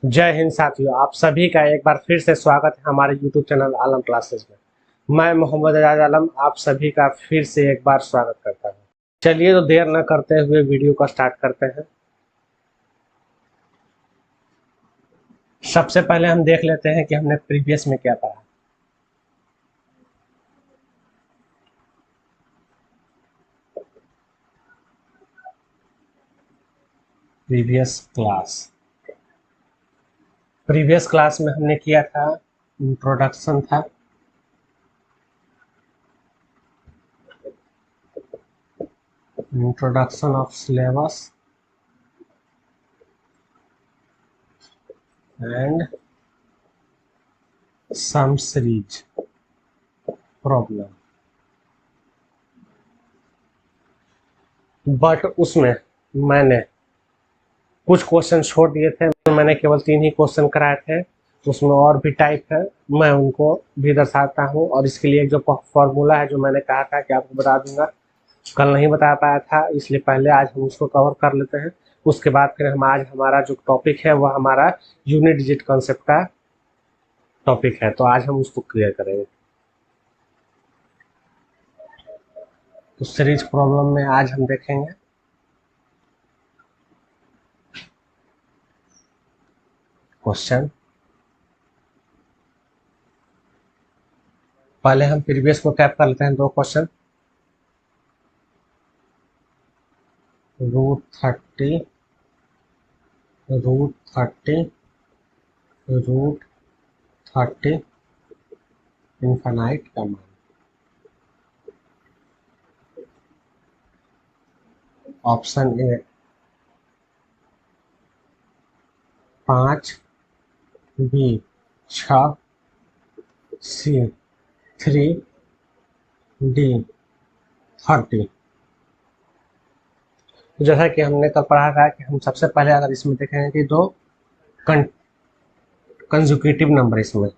जय हिंद साथियों, आप सभी का एक बार फिर से स्वागत है हमारे YouTube चैनल आलम क्लासेस में। मैं मोहम्मद एजाज आलम आप सभी का फिर से एक बार स्वागत करता हूं। चलिए तो देर न करते हुए वीडियो को स्टार्ट करते हैं। सबसे पहले हम देख लेते हैं कि हमने प्रीवियस में क्या पढ़ा। प्रीवियस क्लास में हमने किया था इंट्रोडक्शन था, introduction of syllabus and some series problem, but उसमें मैंने कुछ क्वेश्चन छोड़ दिए थे। मैंने केवल 3 ही क्वेश्चन कराए थे, उसमें और भी टाइप है, मैं उनको भी दर्शाता हूँ। और इसके लिए जो फॉर्मूला है जो मैंने कहा था कि आपको बता दूंगा, कल नहीं बता पाया था, इसलिए पहले आज हम उसको कवर कर लेते हैं। उसके बाद फिर हम आज हमारा जो टॉपिक है वह हमारा यूनिट डिजिट कॉन्सेप्ट का टॉपिक है, तो आज हम उसको क्लियर करेंगे। तो सीरीज प्रॉब्लम में आज हम देखेंगे क्वेश्चन। पहले हम प्रीवियस को टैप कर लेते हैं, 2 क्वेश्चन। √30 √30 इनफाइनाइट का मान। Option A 5, B 6, C 3, D 30। जैसा कि हमने कल पढ़ा था कि हम सबसे पहले अगर इसमें देखेंगे कि 2 कंजुकेटिव नंबर, इसमें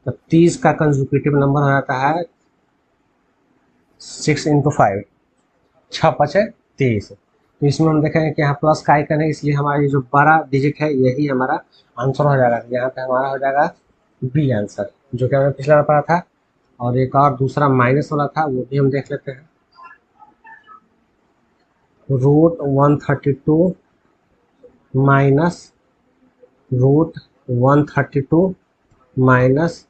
तो 30 का कंजुकेटिव नंबर हो जाता है 6 × 5, 6 × 5 = 30। तो इसमें हम देखेंगे कि यहाँ प्लस का आइकन है, इसलिए हमारा ये जो बड़ा डिजिट है यही हमारा आंसर हो जाएगा। यहाँ पे हमारा हो जाएगा बी आंसर, जो कि हमने पिछला बार पढ़ा था। और एक और दूसरा माइनस वाला था, वो भी हम देख लेते हैं। √132 माइनस √132 माइनस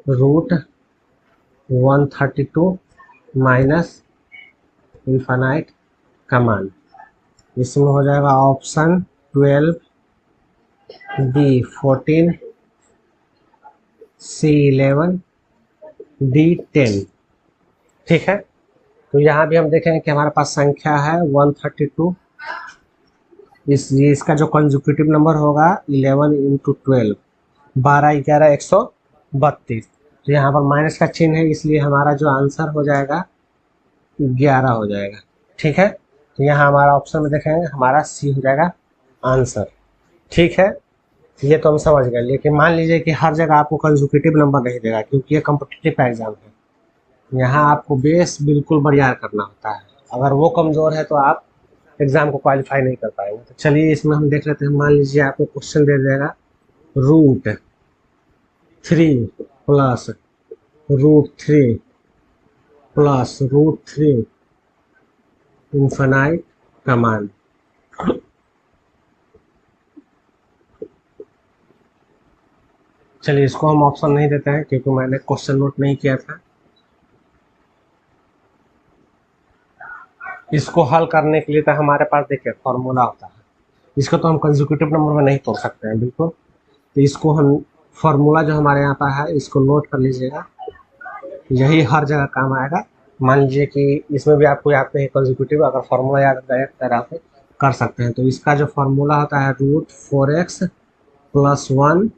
√132 माइनस इनफाइनाइट का मान। इसमें हो जाएगा ऑप्शन 12, बी 14, सी 11, डी 10। ठीक है, तो यहाँ भी हम देखेंगे कि हमारे पास संख्या है 132। इसका जो कंजुकेटिव नंबर होगा 11 × 12, 12 11 132। तो यहाँ पर माइनस का चिन्ह है, इसलिए हमारा जो आंसर हो जाएगा 11 हो जाएगा। ठीक है, तो यहाँ हमारा ऑप्शन में देखेंगे हमारा सी हो जाएगा आंसर। ठीक है, ये तो हम समझ गए। लेकिन मान लीजिए कि हर जगह आपको कंजुकेटिव नंबर नहीं देगा, क्योंकि ये कॉम्पिटिटिव एग्जाम है। यहाँ आपको बेस बिल्कुल बढ़िया करना होता है, अगर वो कमजोर है तो आप एग्जाम को क्वालिफाई नहीं कर पाएंगे। तो चलिए इसमें हम देख लेते हैं। मान लीजिए आपको क्वेश्चन दे देगा √3 प्लस √3 प्लस √3 इनफाइनाइट का मान। चलिए इसको हम ऑप्शन नहीं देते हैं, क्योंकि मैंने क्वेश्चन नोट नहीं किया था। इसको हल करने के लिए तो हमारे पास देखिए फॉर्मूला होता है। इसको तो हम कंसेक्यूटिव नंबर में नहीं तोड़ सकते हैं बिल्कुल। तो इसको हम फॉर्मूला जो हमारे यहाँ पर है इसको नोट कर लीजिएगा, यही हर जगह काम आएगा। मान लीजिए कि इसमें भी आपको याद नहीं कंसेक्यूटिव, अगर फॉर्मूला याद तरह से कर सकते हैं। तो इसका जो फॉर्मूला होता है √4x + 1,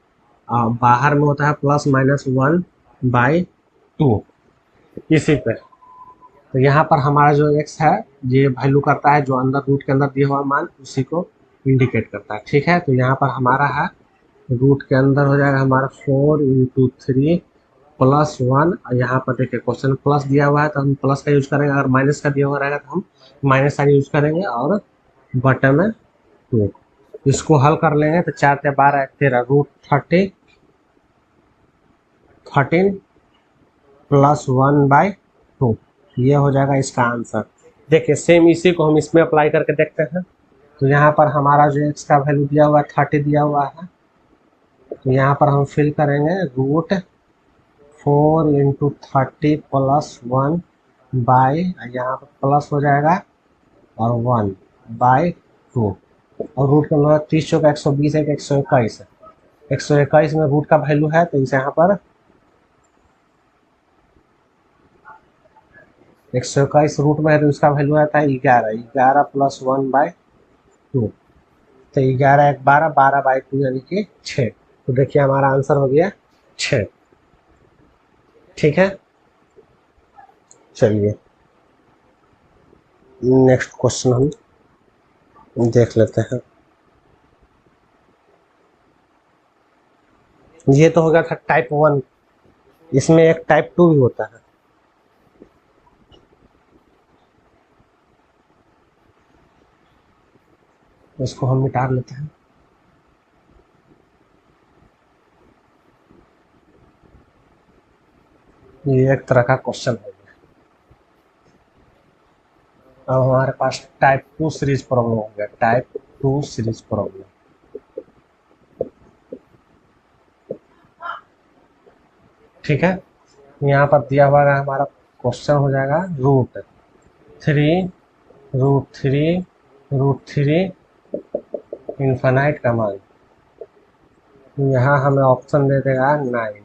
बाहर में होता है ±1/2 इसी पे। तो यहाँ पर हमारा जो x है ये वैल्यू करता है, जो अंदर रूट के अंदर दिया हुआ मान उसी को इंडिकेट करता है। ठीक है, तो यहाँ पर हमारा है रूट के अंदर हो जाएगा हमारा 4 × 3 + 1। यहाँ पर देखिए क्वेश्चन प्लस दिया हुआ है तो हम प्लस का यूज करेंगे, अगर माइनस का दिया हुआ रहेगा तो हम माइनस का यूज करेंगे, और बटन में 2। इसको हल कर लेंगे तो 4 से 12 13 √13 प्लस 1/2 ये हो जाएगा इसका आंसर। देखिए सेम इसी को हम इसमें अप्लाई करके देखते हैं। तो यहाँ पर हमारा जो x का वैल्यू दिया हुआ है 30 दिया हुआ है, तो यहाँ पर हम फिल करेंगे √4 × 30 प्लस 1/, यहाँ पर प्लस हो जाएगा और 1/2, और रूट का मतलब 30 चौका 120 है कि 121 है। 121 में रूट का वैल्यू है, तो इसे यहाँ पर 121 रूट में है तो इसका वैल्यू आता है 11 प्लस 1/2, तो 11 1 12, 12/2 यानी कि 6। तो देखिए हमारा आंसर हो गया 6। ठीक है, चलिए नेक्स्ट क्वेश्चन हम देख लेते हैं। ये तो हो गया था टाइप 1, इसमें एक टाइप 2 भी होता है। इसको हम मिटा लेते हैं। ये एक तरह का क्वेश्चन हो गया। अब हमारे पास टाइप 2 सीरीज प्रॉब्लम हो गया, टाइप 2 सीरीज प्रॉब्लम। ठीक है, यहाँ पर दिया हुआ है हमारा क्वेश्चन हो जाएगा √3 इन्फानाइट का मान। यहाँ हमें ऑप्शन दे देगा 9,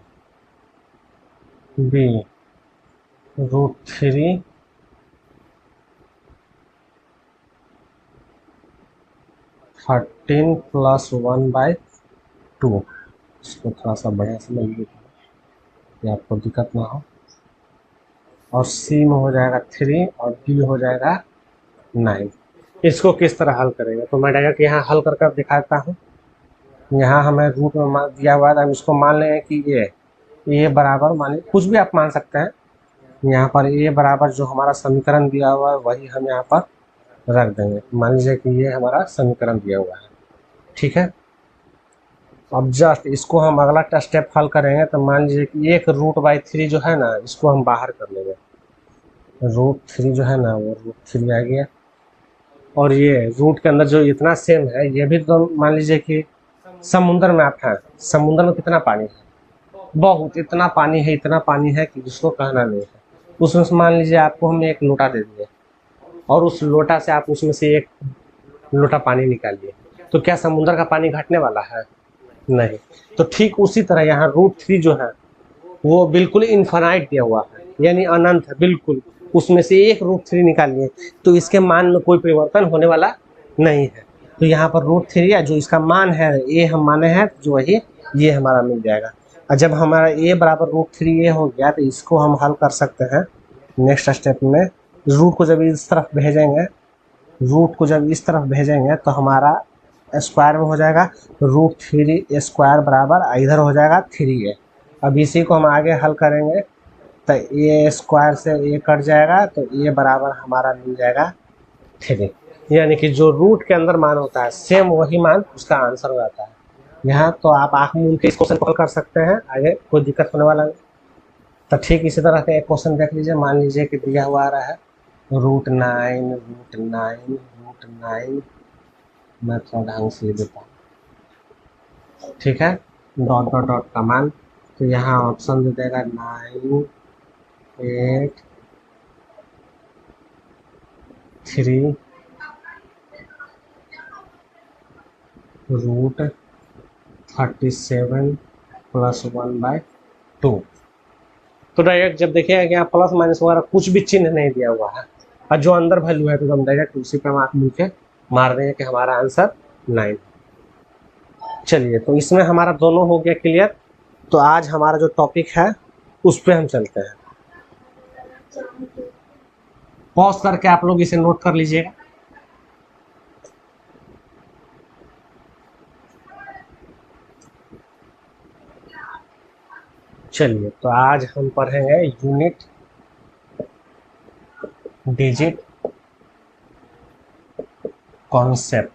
बी √3 13 प्लस 1/2। इसको थोड़ा सा बढ़िया से लिख दीजिए कि आपको दिक्कत ना हो। और सी में हो जाएगा 3 और डी हो जाएगा 9। इसको किस तरह हल करेंगे, तो मैं डायरेक्ट यहाँ हल कर दिखाता हूँ। यहाँ हमें रूट में दिया हुआ है, हम इसको मान लेंगे कि ये बराबर, मान कुछ भी आप मान सकते हैं। यहाँ पर ये बराबर जो हमारा समीकरण दिया हुआ है वही हम यहाँ पर रख देंगे। मान लीजिए कि ये हमारा समीकरण दिया हुआ है। ठीक है, अब जस्ट इसको हम अगला स्टेप हल करेंगे, तो मान लीजिए कि 1√3 जो है ना, इसको हम बाहर कर लेंगे। √3 जो है ना वो √3 आ गया, और ये रूट के अंदर जो इतना सेम है ये भी, तो मान लीजिए कि समुद्र में आप हैं, समुद्र में कितना पानी है, बहुत, इतना पानी है कि जिसको कहना नहीं है। उसमें से मान लीजिए आपको हमने एक लोटा दे दिया, और उस लोटा से आप उसमें से एक लोटा पानी निकालिए, तो क्या समुद्र का पानी घटने वाला है? नहीं। तो ठीक उसी तरह यहाँ √3 जो है वो बिल्कुल इन्फानाइट दिया हुआ है, यानी अनंत है बिल्कुल। उसमें से एक √3 निकालिए तो इसके मान में कोई परिवर्तन होने वाला नहीं है। तो यहाँ पर √3 जो इसका मान है ये हम माने हैं, जो वही ये हमारा मिल जाएगा। और जब हमारा a बराबर √3 ये हो गया, तो इसको हम हल कर सकते हैं नेक्स्ट स्टेप में। रूट को जब इस तरफ भेजेंगे, तो हमारा स्क्वायर में हो जाएगा √3² बराबर, इधर हो जाएगा 3a। अब इसी को हम आगे हल करेंगे, तो a स्क्वायर से a कट जाएगा, तो a बराबर हमारा मिल जाएगा 3। यानी कि जो रूट के अंदर मान होता है सेम वही मान उसका आंसर हो जाता है। यहाँ तो आप आँख मूंद के इस क्वेश्चन को हल कर सकते हैं, आगे कोई दिक्कत होने वाला नहीं। तो ठीक इसी तरह का एक क्वेश्चन देख लीजिए। मान लीजिए कि दिया हुआ आ रहा है √9, मैं थोड़ा ढंग से लिख देता हूँ। ठीक है, डॉट डॉट डॉट का मान, तो यहाँ ऑप्शन दे देगा 9 8 3 √37 प्लस 1/2। तो डायरेक्ट जब देखिएगा कि यहाँ प्लस माइनस वगैरह कुछ भी चिन्ह नहीं दिया हुआ है, और जो अंदर वैल्यू है तो हम डायरेक्ट उसी पे हम आँख मूंद के मार देंगे कि हमारा आंसर 9। चलिए, तो इसमें हमारा दोनों हो गया क्लियर। तो आज हमारा जो टॉपिक है उस पर हम चलते हैं। पॉज करके आप लोग इसे नोट कर लीजिएगा। चलिए, तो आज हम पढ़ेंगे unit, digit, concept.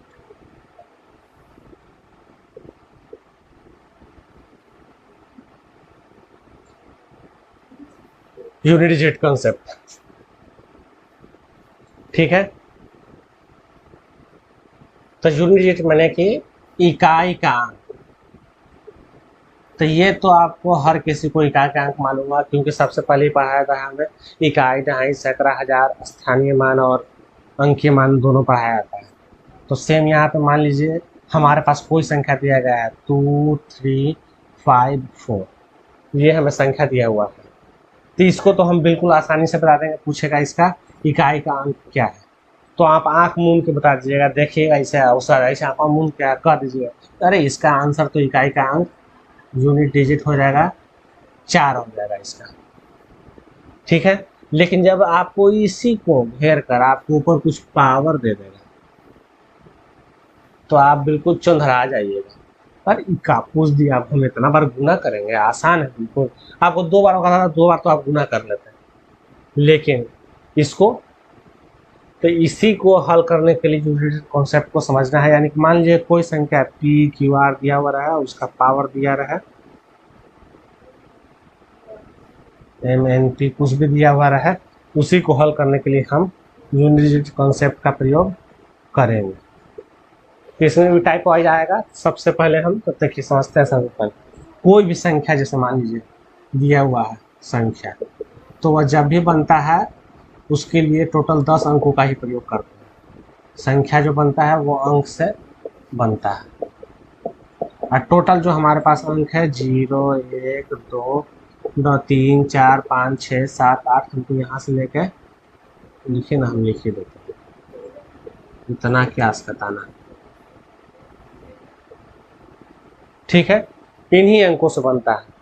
Unit digit concept, ठीक है। तो यूनिट डिजिट माने कि इकाई का अंक। तो ये तो आपको हर किसी को इकाई का अंक मालूम हुआ, क्योंकि सबसे पहले पढ़ाया था हमें इकाई, दहाई, सैकड़ा, हजार, स्थानीय मान और अंकीय मान दोनों पढ़ाया जाता है। तो सेम यहाँ पे मान लीजिए हमारे पास कोई संख्या दिया गया है 2 3 5 4, ये हमें संख्या दिया हुआ है। तो इसको तो हम बिल्कुल आसानी से बता देंगे, पूछेगा इसका इकाई का अंक क्या है, तो आप आंख मूंद के बता दीजिएगा, देखिएगा ऐसे ऐसे आंख मूंद के कर दीजिएगा, अरे इसका आंसर तो इकाई का अंक यूनिट डिजिट हो जाएगा 4 हो जाएगा इसका, ठीक है। लेकिन जब आपको इसी को घेर कर आपको ऊपर कुछ पावर दे देगा तो आप बिल्कुल चंधरा जाइएगा, पर इक्का पूछ दिया, अब हम इतना बार गुना करेंगे, आसान है बिल्कुल। आपको 2 बार कहा था, 2 बार तो आप गुना कर लेते हैं, लेकिन इसको तो इसी को हल करने के लिए यूनिट कॉन्सेप्ट को समझना है। यानी कि मान लीजिए कोई संख्या पी क्यू आर दिया हुआ रहा, उसका पावर दिया रहा, एम एन पी कुछ भी दिया हुआ रहा, उसी को हल करने के लिए हम यूनिट कॉन्सेप्ट का प्रयोग करेंगे। इसमें भी टाइप वाइज आएगा। सबसे पहले हम तो देखिए समझते हैं। सबसे पहले कोई भी संख्या जैसे मान लीजिए दिया हुआ है संख्या, तो वह जब भी बनता है उसके लिए टोटल 10 अंकों का ही प्रयोग करते हैं। संख्या जो बनता है वो अंक से बनता है, और टोटल जो हमारे पास अंक है 0 1 2 3 4 5 6 7 8, हमको यहाँ से लेके लिखे ना, हम लिख ही देते हैं, इतना क्या बताना, ठीक है। इन्हीं अंकों से बनता है,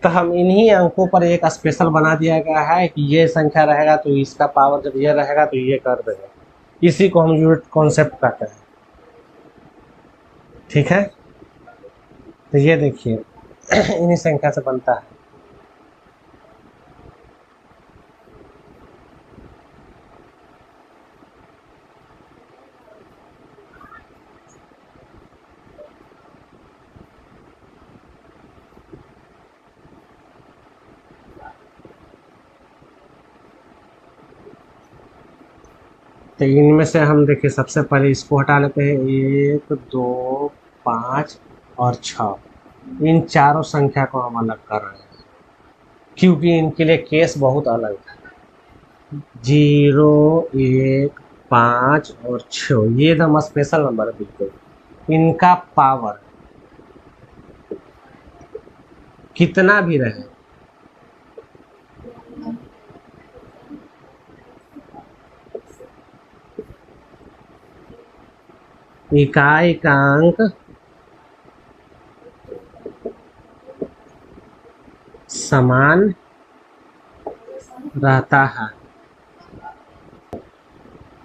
तो हम इन्हीं अंकों पर एक स्पेशल बना दिया गया है कि ये संख्या रहेगा तो इसका पावर जब ये रहेगा तो ये कर देगा, इसी को हम यूनिट कॉन्सेप्ट कहते हैं, ठीक है। तो ये देखिए इन्हीं संख्या से बनता है। तो इनमें से हम देखिए सबसे पहले इसको हटा लेते हैं, 1 2 5 और 6, इन चारों संख्या को हम अलग कर रहे हैं क्योंकि इनके लिए केस बहुत अलग है। 0 1 5 और 6 ये एकदम स्पेशल नंबर है बिल्कुल, इनका पावर कितना भी रहे इकाई का अंक समान रहता है।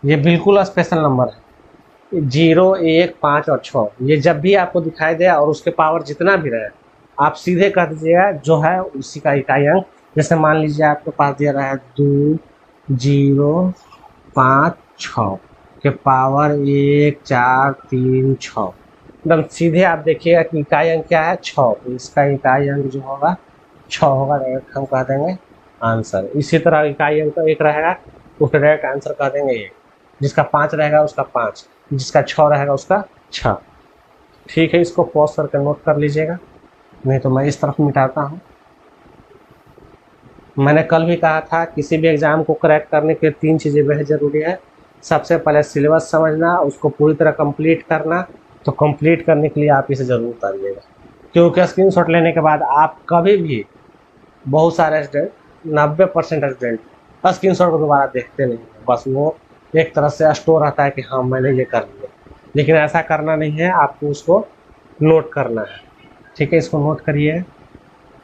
ये बिल्कुल स्पेशल नंबर है। 0 1 5 और 6 ये जब भी आपको दिखाई दे और उसके पावर जितना भी रहे, आप सीधे कह दीजिएगा जो है उसी का इकाई अंक। जैसे मान लीजिए आपके पास दिया रहा है 2 0 5 6 के पावर 1 4 3 6, एकदम सीधे आप देखिएगा कि इकाई अंक क्या है 6, तो इसका इकाई अंक जो होगा 6 होगा, डायरेक्ट हम कह देंगे आंसर। इसी तरह इकाई अंक 1 रहेगा, उसका डायरेक्ट आंसर कह देंगे 1, जिसका 5 रहेगा उसका 5, जिसका 6 रहेगा उसका 6, ठीक है। इसको पॉज करके नोट कर लीजिएगा, नहीं तो मैं इस तरफ मिटाता हूँ। मैंने कल भी कहा था किसी भी एग्जाम को क्रैक करने के 3 चीज़ें बेहद ज़रूरी है। सबसे पहले सिलेबस समझना, उसको पूरी तरह कंप्लीट करना। तो कंप्लीट करने के लिए आप इसे ज़रूर करिएगा, क्योंकि स्क्रीनशॉट लेने के बाद आप कभी भी, बहुत सारे स्टूडेंट 90% स्टूडेंट स्क्रीनशॉट को दोबारा देखते नहीं, बस वो एक तरह से स्टोर रहता है कि हाँ मैंने ये कर लिया, लेकिन ऐसा करना नहीं है, आपको उसको नोट करना है, ठीक है। इसको नोट करिए।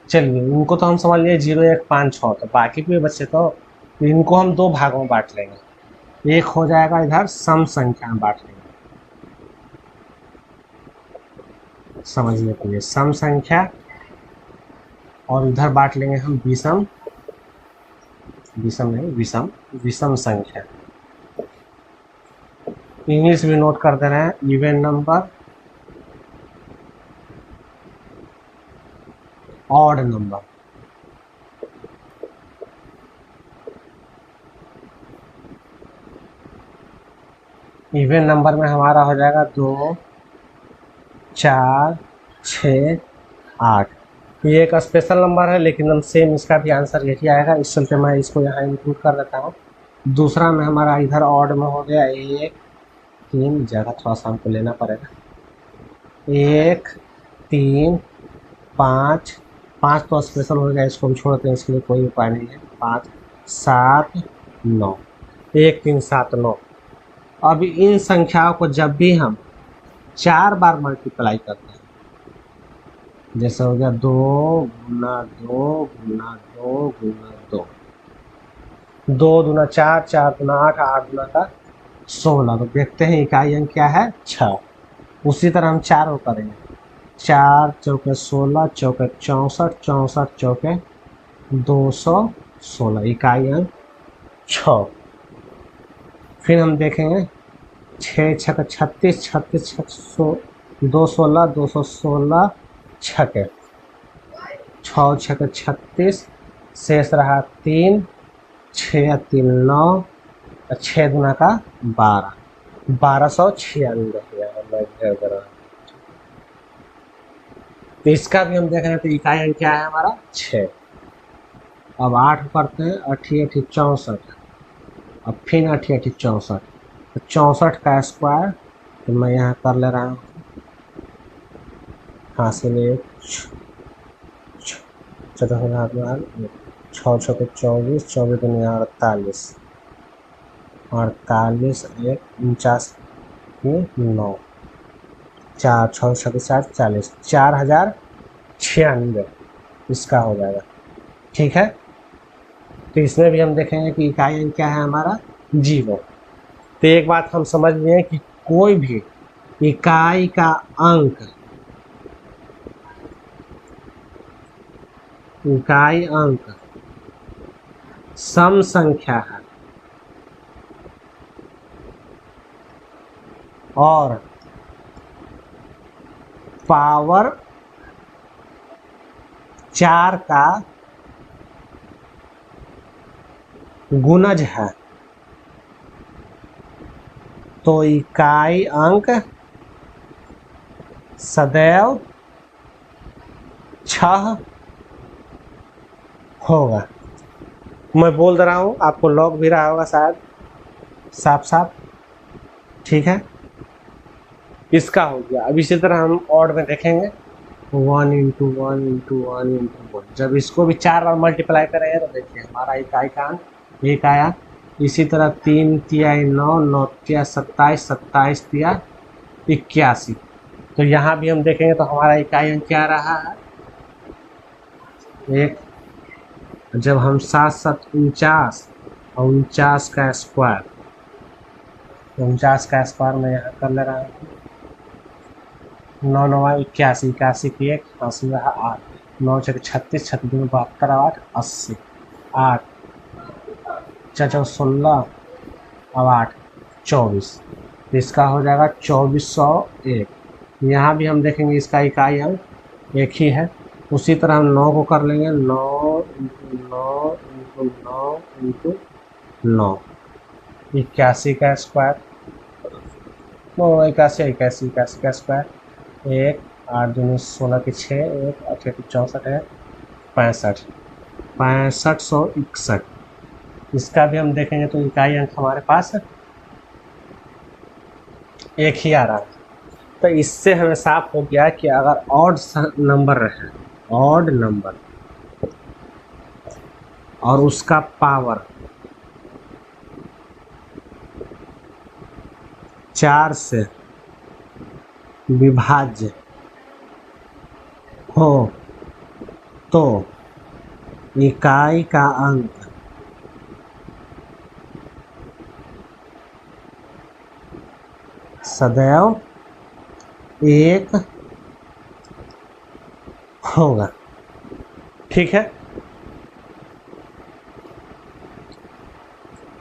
चलिए इनको तो हम समझ लिए 0 1 5 6, तो बाकी के बच्चे तो इनको हम 2 भागों में बांट लेंगे। एक हो जाएगा इधर सम संख्या में बांट लेंगे, समझने के लिए सम संख्या, और इधर बांट लेंगे हम विषम, विषम नहीं विषम, विषम संख्या। इंग्लिश भी नोट कर दे रहे हैं, even number, odd number. Even number में हमारा हो जाएगा 2, 4, 6, 8। ये एक स्पेशल नंबर है, लेकिन हम सेम इसका भी आंसर यही आएगा, इस चलते मैं इसको यहाँ इंक्लूड कर देता हूँ। दूसरा में हमारा इधर ऑड में हो गया 1, 3, जगह थोड़ा सा हमको लेना पड़ेगा। 1, 3, 5, 5 तो स्पेशल हो गया, इसको हम छोड़ते हैं, इसके लिए कोई उपाय नहीं है। 5, 7, 9, 1, 3, 7, 9। अब इन संख्याओं को जब भी हम 4 बार मल्टीप्लाई करते हैं, जैसे हो गया 2 गुना 2 गुना 2 गुना 2, 2 दूना 4, 4 दूना 8, 8 दूना का 16। तो देखते हैं इकाई अंक क्या है, 6। उसी तरह हम 4 को करेंगे, 4 चौके 16, चौके 64, 64 चौके 216, इकाई अंक 6। फिर हम देखेंगे 6 छक 36, 36 216, 216 छके 6 छक 36, शेष रहा 3, 6 3 9, 6 दूना का 12, 1296। तो इसका भी हम देख रहे हैं, तो इकाई अंक क्या है हमारा, 6। अब 8 करते हैं, 8 8 64, अब फिर 8 8 64, तो 64 का स्क्वायर, तो मैं यहाँ कर ले रहा हूँ हासिल 1, 6 6 24, 24 दुनिया 48, 48 1 49 9, 4 6 7 40, 4096 इसका हो जाएगा। ठीक है, तो इसमें भी हम देखेंगे कि इकाई अंक क्या है हमारा, 0। तो एक बात हम समझ लिए कि कोई भी इकाई का अंक, इकाई अंक सम संख्या है और पावर 4 का गुणज है, तो इकाई अंक सदैव 6 होगा। मैं बोल दे रहा हूँ, आपको लॉग भी रहा होगा शायद साफ साफ। ठीक है, इसका हो गया। अब इसी तरह हम ऑड में देखेंगे, 1 इंटू 1 इंटू 1 इंटू 1। जब इसको भी 4 बार मल्टीप्लाई करेंगे तो देखिए हमारा इकाई का अंक 1 आया। इसी तरह 3 तिया 9, 9 तिया 27, 27 तिया 81। तो यहाँ भी हम देखेंगे तो हमारा इकाई अंक क्या रहा है, 1। जब हम 7 7 49 और 49 का स्क्वायर, 49 का स्क्वायर में यहाँ कर ले रहा हूँ, 9 9 81, 81 की 1 80 रहा 8, 9 6 36, 36 में 72, 8 80, 8 4 16, अब 8 24, इसका हो जाएगा 2401। यहाँ भी हम देखेंगे इसका इकाई अंक 1 ही है। उसी तरह हम 9 को कर लेंगे, 9 इंटू 9 इंटू 9 इंटू 9, 81 का स्क्वायर, 81 81 81 का स्क्वायर, 1 8 दूनी 16 की 6, 1 8 8 64 है 65, 6561। इसका भी हम देखेंगे तो इकाई अंक हमारे पास 1 ही आ रहा है। तो इससे हमें साफ हो गया कि अगर ऑड नंबर रहे, ऑड नंबर और उसका पावर 4 से विभाज्य हो तो इकाई का अंक सदैव 1 होगा। ठीक है,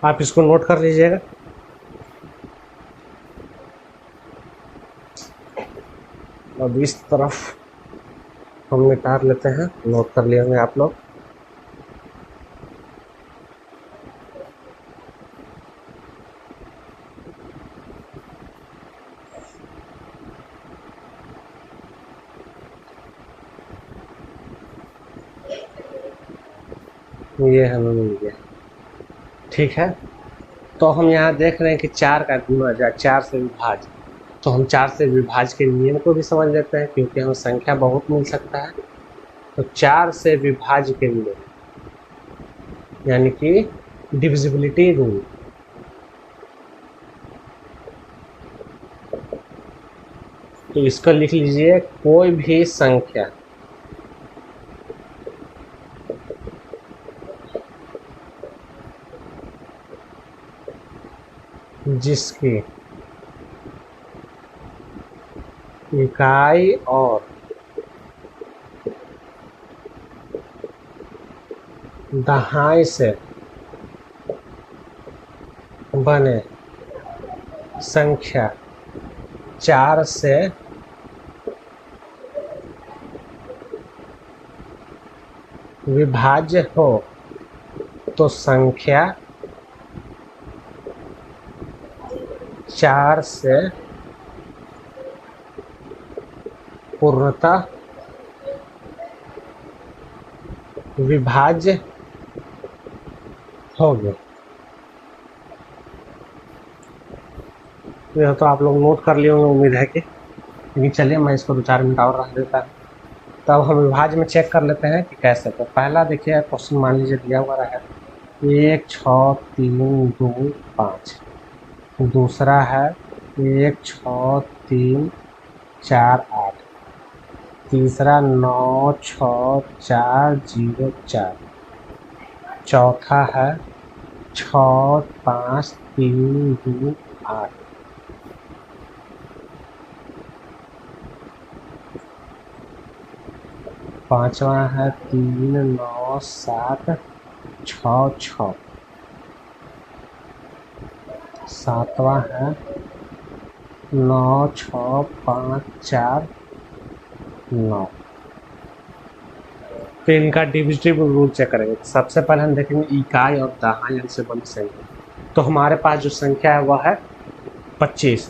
आप इसको नोट कर लीजिएगा। अब इस तरफ हम निकाल लेते हैं, नोट कर लिए होंगे आप लोग। ये हमें मिल गया। ठीक है, तो हम यहाँ देख रहे हैं कि 4 का गुणा या 4 से विभाज्य, तो हम 4 से विभाज्य के नियम को भी समझ लेते हैं, क्योंकि हमें संख्या बहुत मिल सकता है। तो 4 से विभाज्य के नियम यानी कि डिविजिबिलिटी रूल। तो इसको लिख लीजिए, कोई भी संख्या जिसकी इकाई और दहाई से बने संख्या 4 से विभाज्य हो तो संख्या 4 से पूर्णतः विभाज्य होगी। यह तो आप लोग नोट कर लिए होंगे, उम्मीद है कि। लेकिन चलिए मैं इसको 2-4 मिनट और रख देता हूँ। तब हम विभाज्य में चेक कर लेते हैं कि कैसे। तो पहला देखिए क्वेश्चन मान लीजिए दिया हुआ है 1 6 3 2 5। दूसरा है 1 6 3 4 8। तीसरा 9 6 4 0 4। चौथा है 6 5 3 2 8। पांचवा है 3 9 7 6 6। सातवां है 9 6 5 4 9। तो इनका डिविजिबल रूल चेक करेंगे। सबसे पहले हम देखेंगे इकाई और दहाई अंश से बनी संख्या। तो हमारे पास जो संख्या है वह है 25।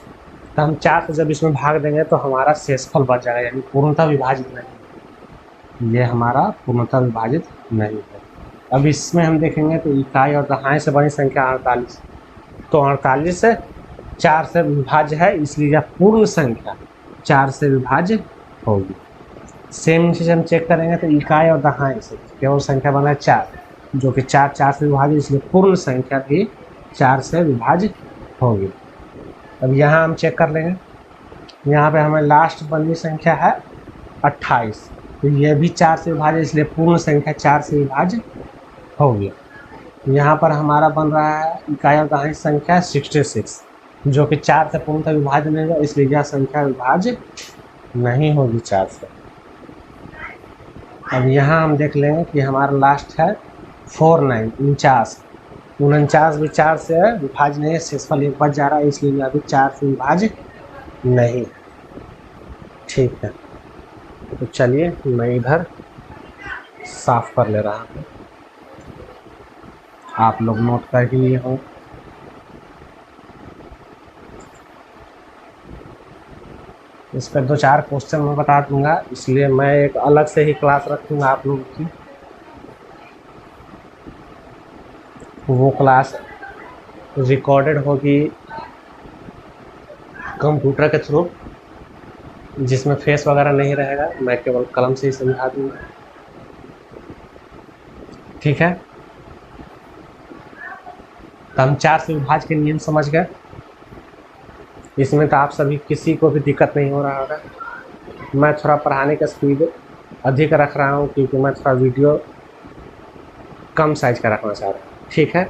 तो हम 4 से जब इसमें भाग देंगे तो हमारा शेषफल बच जाएगा, यानी पूर्णतः विभाजित नहीं। ये हमारा पूर्णतः विभाजित नहीं है। अब इसमें हम देखेंगे तो इकाई और दहाई से बनी संख्या 48। तो 48 से 4 से विभाज्य है, इसलिए यह पूर्ण संख्या 4 से विभाज्य होगी। सेम चीज़ हम चेक करेंगे तो इकाई और दहाई से केवल संख्या बना है 4, जो कि 4 से विभाज्य, इसलिए पूर्ण संख्या भी 4 से विभाज्य होगी। अब यहाँ हम चेक कर लेंगे, यहाँ पे हमें लास्ट बनी संख्या है 28। तो ये भी 4 से विभाज्य, इसलिए पूर्ण संख्या 4 से विभाज्य होगी। यहाँ पर हमारा बन रहा है इकाई और दहाई संख्या 66, जो कि 4 से पूर्णतः विभाज्य नहीं होगा, इसलिए यह संख्या विभाज्य नहीं होगी 4 से। अब यहाँ हम देख लेंगे कि हमारा लास्ट है 49 49। 49 भी 4 से विभाज्य नहीं है, शेषफल 1 बच जा रहा है, इसलिए यह भी 4 से विभाज्य नहीं। ठीक है, तो चलिए मैं इधर साफ कर ले रहा हूँ, आप लोग नोट कर ही लिए हो। इस पर 2-4 क्वेश्चन मैं बता दूंगा, इसलिए मैं एक अलग से ही क्लास रखूंगा आप लोगों की। वो क्लास रिकॉर्डेड होगी कंप्यूटर के थ्रू, जिसमें फेस वगैरह नहीं रहेगा, मैं केवल कलम से ही समझा दूंगा। ठीक है, तो हम 4 से विभाज्य के नियम समझ गए। इसमें तो आप सभी किसी को भी दिक्कत नहीं हो रहा होगा। मैं थोड़ा पढ़ाने का स्पीड अधिक रख रहा हूँ, क्योंकि मैं थोड़ा वीडियो कम साइज का रखना चाह रहा हूँ। ठीक है,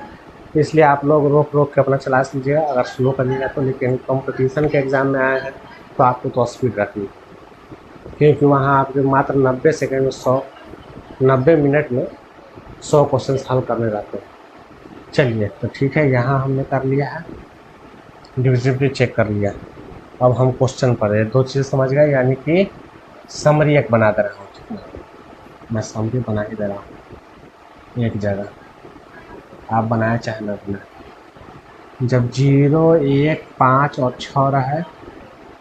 इसलिए आप लोग रोक रोक के अपना चला लीजिएगा, अगर स्लो करिएगा तो। लेकिन कंपटीशन के एग्ज़ाम में आए हैं तो आपको तो स्पीड रखनी, क्योंकि वहाँ आपके मात्र 90 सेकेंड में 90 मिनट में 100 क्वेश्चन हल करने रहते हैं। चलिए, तो ठीक है, यहाँ हमने कर लिया है, डिविजिबिलिटी चेक कर लिया। अब हम क्वेश्चन पढ़े, 2 चीज़ समझ गए, यानी कि समरी एक बना दे रहा हूँ। ठीक है, मैं समरी बना ही दे रहा हूँ एक जगह, आप बनाए चाहे ना बनाए। जब 0 1 5 और 6 रहे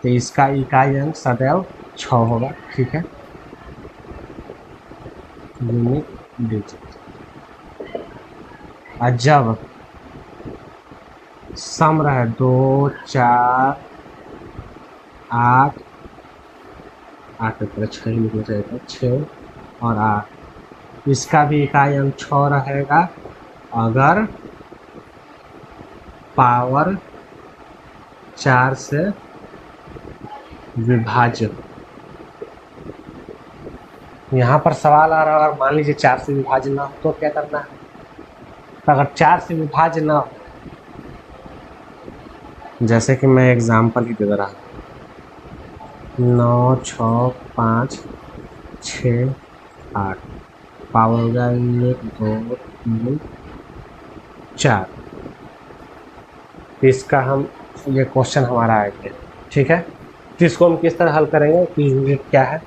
तो इसका इकाई अंक सदैव 6 होगा। ठीक है, यूनिक डिजिट। और जब सम रहे 2 4 8 8 पर 6 ही लिखना चाहिए था, 6 और 8, इसका भी इकाई अंक 6 रहेगा अगर पावर 4 से विभाज्य। यहाँ पर सवाल आ रहा है, अगर मान लीजिए 4 से विभाज्य ना हो तो क्या करना है? तो अगर 4 से विभाज्य ना हो, जैसे कि मैं एग्जाम्पल ही दे रहा हूँ, 9 6 5 6 8, पावर हो गया 1 2 3 4। तो इसका हम ये क्वेश्चन हमारा आएगा, ठीक है। तो इसको हम किस तरह हल करेंगे कि यूनिट क्या है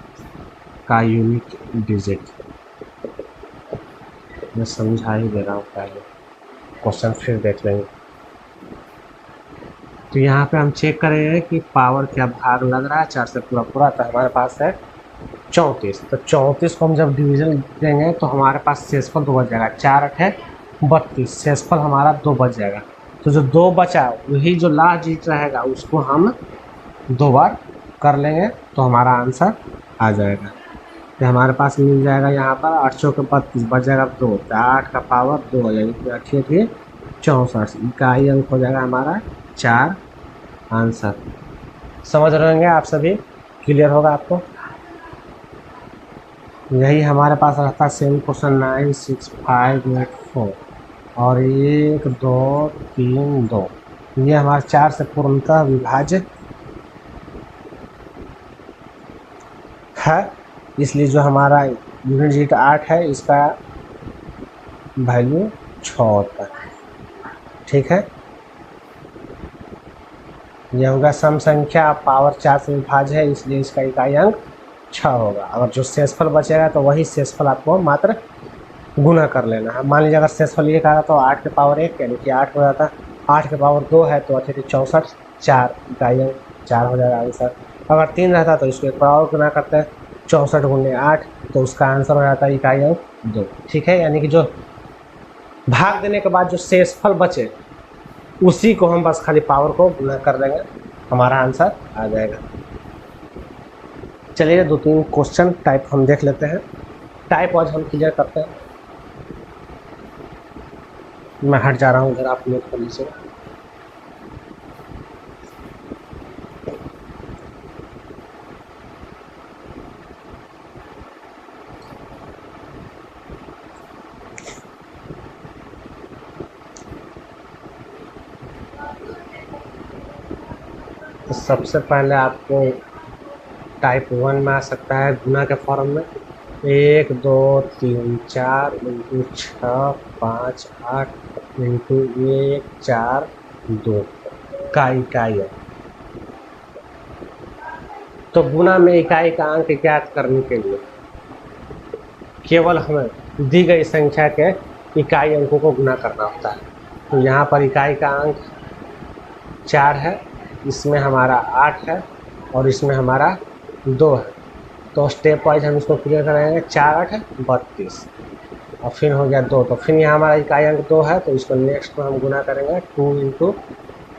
का यूनिट डिजिट, मैं समझा ही दे रहा हूँ, पहले क्वेश्चन फिर देख लेंगे। तो यहाँ पे हम चेक करेंगे कि पावर क्या भाग लग रहा है 4 से पूरा पूरा, तो हमारे पास है 34। तो 34 को हम जब डिवीजन देंगे तो हमारे पास शेषफल 2 बच जाएगा, 4 8 है 32, शेषफल हमारा 2 बच जाएगा। तो जो 2 बचा वही जो लास्ट डिजिट रहेगा उसको हम 2 बार कर लेंगे तो हमारा आंसर आ जाएगा। तो हमारे पास मिल जाएगा यहाँ पर 8 के 32 बच जाएगा 2, तो 8 का पावर 2 हो जाएगी, 8 64, इकाई अंक हो जाएगा हमारा 4 आंसर। समझ रहे होंगे आप सभी, क्लियर होगा आपको। यही हमारे पास रहता है सेम क्वेश्चन 9 6 5 8 4 और 1 2 3 2, ये हमारा 4 से पूर्णतः विभाज्य है, इसलिए जो हमारा यूनिट डिजिट 8 है इसका वैल्यू 6 होता है, ठीक है। यह होगा सम संख्या पावर 4 से विभाज्य है, इसलिए इसका इकाई अंक 6 होगा। अगर जो शेषफल बचेगा तो वही शेषफल आपको मात्र गुना कर लेना है। मान लीजिए अगर शेषफल 1 आ रहा तो 8 के पावर 1 यानी कि 8 हो जाता, 8 के पावर 2 है तो 8 64, 4 इकाई अंक 4 हो जाएगा आंसर। अगर 3 रहता तो इसको एक बार और गुना करते हैं, 64 गुने 8, तो उसका आंसर हो जाता है इकाई अंक 2, ठीक है। यानी कि जो भाग देने के बाद जो शेषफल बचे उसी को हम बस खाली पावर को गुना कर देंगे, हमारा आंसर आ जाएगा। चलिए 2-3 क्वेश्चन टाइप हम देख लेते हैं, टाइप वाइज हम क्लियर करते हैं। मैं हट जा रहा हूँ इधर, आप नोट कर लीजिए। तो सबसे पहले आपको टाइप 1 में आ सकता है गुना के फॉर्म में, 1 2 3 4 इंटू 6 5 8 इंटू 1 4 2 का इकाई है। तो गुना में इकाई का अंक ज्ञात करने के लिए केवल हमें दी गई संख्या के इकाई अंकों को गुना करना होता है। तो यहाँ पर इकाई का अंक 4 है, इसमें हमारा 8 है और इसमें हमारा 2 है। तो स्टेप वाइज हम इसको क्लियर करेंगे, 4 8 32 और फिर हो गया 2, तो फिर यहाँ हमारा इकाई अंक 2 है तो इसको नेक्स्ट में हम गुना करेंगे 2 इंटू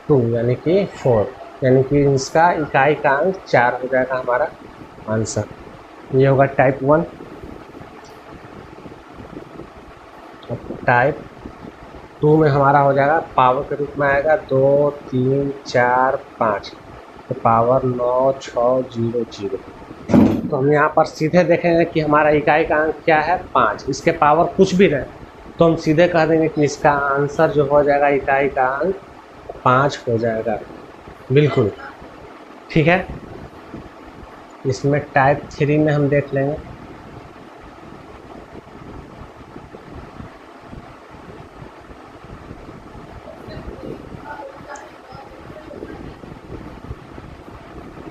2 यानी कि 4, यानी कि इसका इकाई का अंक 4 हो जाएगा हमारा आंसर। ये होगा टाइप 1। टाइप 2 में हमारा हो जाएगा पावर के रूप में आएगा 2 3 4 5, तो पावर 9 6 0 0। तो हम यहाँ पर सीधे देखेंगे कि हमारा इकाई का अंक क्या है 5, इसके पावर कुछ भी रहे तो हम सीधे कह देंगे कि इसका आंसर जो हो जाएगा इकाई का अंक 5 हो जाएगा, बिल्कुल ठीक है। इसमें टाइप 3 में हम देख लेंगे,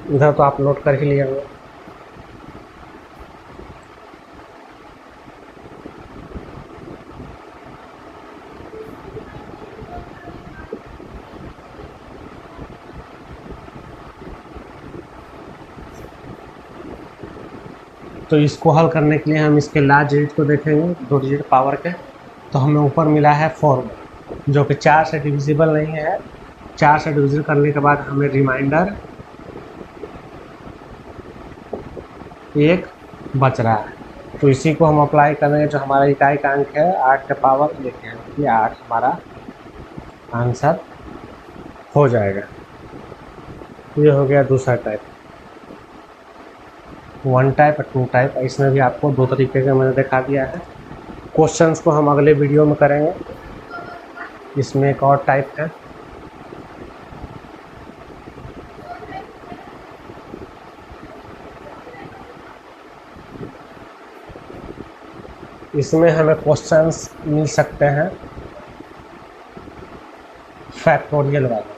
इधर तो आप नोट कर ही लिए होंगे। तो इसको हल करने के लिए हम इसके लास्ट डिजिट को देखेंगे, 2 डिजिट पावर के। तो हमें ऊपर मिला है 4 जो कि 4 से डिविजिबल नहीं है। 4 से डिविजन करने के बाद हमें रिमाइंडर 1 बच रहा है। तो इसी को हम अप्लाई करेंगे। जो हमारा इकाई का अंक है 8 का पावर लेके हैं कि 8 हमारा आंसर हो जाएगा। ये हो गया दूसरा टाइप, 1 टाइप और 2 टाइप। इसमें भी आपको 2 तरीके का मैंने दिखा दिया है। क्वेश्चंस को हम अगले वीडियो में करेंगे। इसमें एक और टाइप है, इसमें हमें क्वेश्चंस मिल सकते हैं फैक्टोरियल वाले।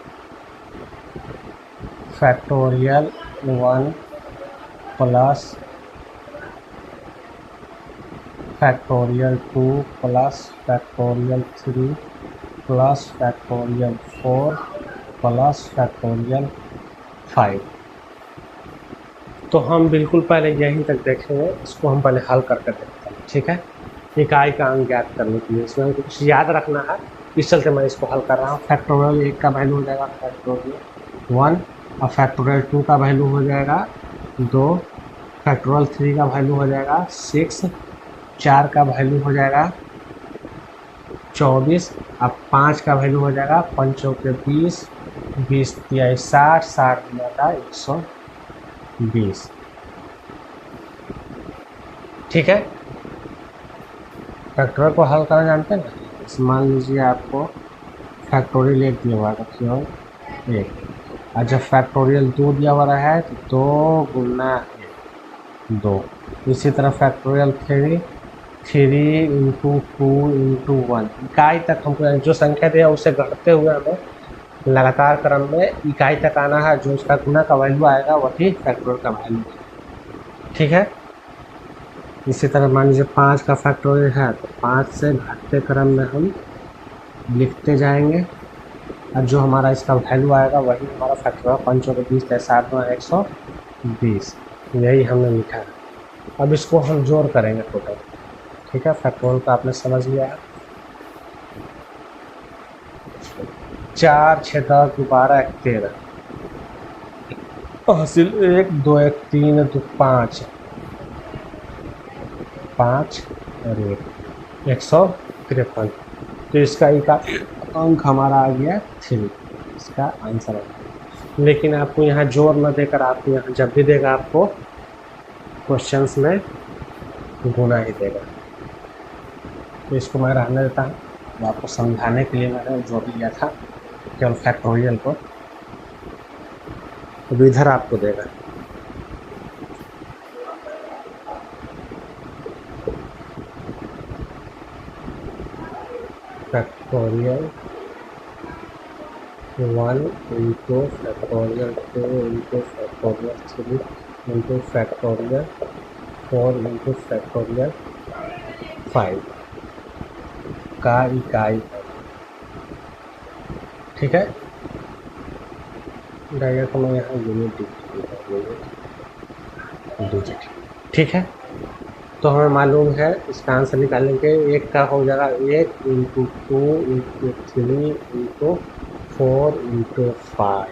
Factorial 1 plus factorial 2 plus factorial 3 plus factorial 4 plus factorial 5। तो हम बिल्कुल पहले यहीं तक देखेंगे। इसको हम पहले हल करके देखते हैं, ठीक है। इकाई का अंक ज्ञात करने के लिए इसमें कुछ याद रखना है, इस चलते मैं इसको हल कर रहा हूँ। फैक्टोरियल 1 का वैल्यू हो जाएगा फैक्टोरियल 1 और फैक्टोरियल 2 का वैल्यू हो जाएगा 2, फैक्टोरियल 3 का वैल्यू हो जाएगा 6, 4 का वैल्यू हो जाएगा 24, अब 5 का वैल्यू हो जाएगा 5 चौके 20, 20 तिया 60, 60 दिया था 120, ठीक है। फैक्टोरियल को हल करना जानते हैं ना। मान लीजिए आपको फैक्टोरियल 1 दिया हुआ है, केवल 1, और जब फैक्टोरियल 2 दिया हुआ है तो 2 गुना 2। इसी तरह फैक्टोरियल 3 इंटू 2 इंटू 1। इकाई तक हमको जो संख्या दिया उसे घटते हुए हमें लगातार क्रम में इकाई तक आना है। जो उसका गुना का वैल्यू आएगा वही फैक्टोरियल का वैल्यू, ठीक है। इसी तरह मान लीजिए 5 का फैक्टोरियल है तो 5 से घटते क्रम में हम लिखते जाएंगे और जो हमारा इसका वैल्यू आएगा वही हमारा फैक्टोरियल 5 और 20 है 7 में 120, यही हमने लिखा है। अब इसको हम जोड़ करेंगे टोटल, ठीक है। फैक्टोरियल का आपने समझ लिया है। 4 6 10 12 13 हासिल 1 2 1 3 2 5 5 और 153। तो इसका अंक हमारा आ गया 3, इसका आंसर है। लेकिन आपको यहाँ जोड़ न देकर आपको यहाँ जब भी देगा आपको क्वेश्चंस में गुना ही देगा। तो इसको मैं रहने देता हूँ। तो आपको समझाने के लिए मैंने जोड़ लिया था केवल फैक्टोरियल को, तो इधर आपको देगा factorial 1 into factorial 2 into factorial 3 into factorial 4 into factorial 5 का इकाई, ठीक है। डायरेक्ट में यहाँ यूनिट डिजिट, ठीक है। तो हमें मालूम है इसका आंसर निकालने के 1 का हो जाएगा 1 into 2 into 3 into 4 into 5।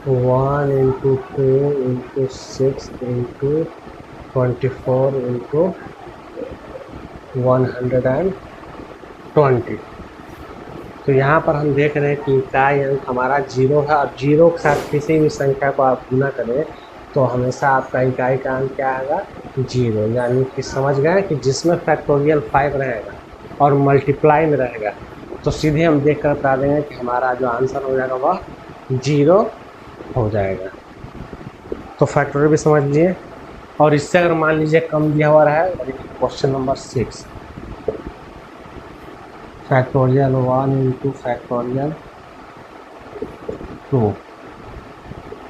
One into 2 into 6 into 24 into 120। तो यहाँ पर हम देख रहे हैं कि इकाई अंक हमारा 0 है। अब 0 के साथ किसी भी संख्या को आप गुना करें तो हमेशा आपका इकाई का अंक क्या आएगा 0। यानी कि समझ गए कि जिसमें फैक्टोरियल 5 रहेगा और मल्टीप्लाई में रहेगा तो सीधे हम देख कर बता देंगे कि हमारा जो आंसर हो जाएगा वह 0 हो जाएगा। तो फैक्टोरियल भी समझ लिए। और इससे अगर मान लीजिए कम दिया हुआ है, question number 6 factorial 1 into factorial 2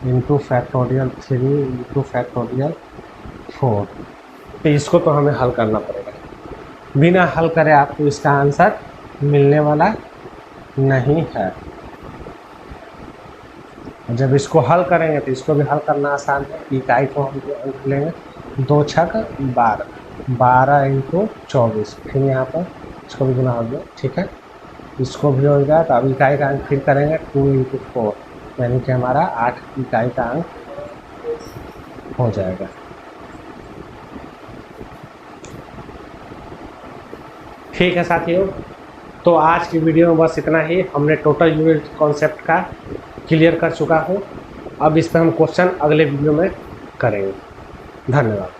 into factorial 3 into factorial 4। तो इसको तो हमें हल करना पड़ेगा। बिना हल करे आपको इसका आंसर मिलने वाला नहीं है। जब इसको हल करेंगे तो इसको भी हल करना आसान है। इकाई को हम अंक लेंगे 2 छक 12, 12 इंटू 24, फिर यहाँ पर इसको भी गुना हो गया, ठीक है। इसको भी हो गया, तो अब इकाई का अंक फिर करेंगे 2 इंटू 4, यानी कि हमारा 8 इकाई का अंक हो जाएगा। ठीक है साथियों, तो आज की वीडियो में बस इतना ही। हमने टोटल यूनिट कॉन्सेप्ट का क्लियर कर चुका हूँ। अब इस पर हम क्वेश्चन अगले वीडियो में करेंगे। धन्यवाद।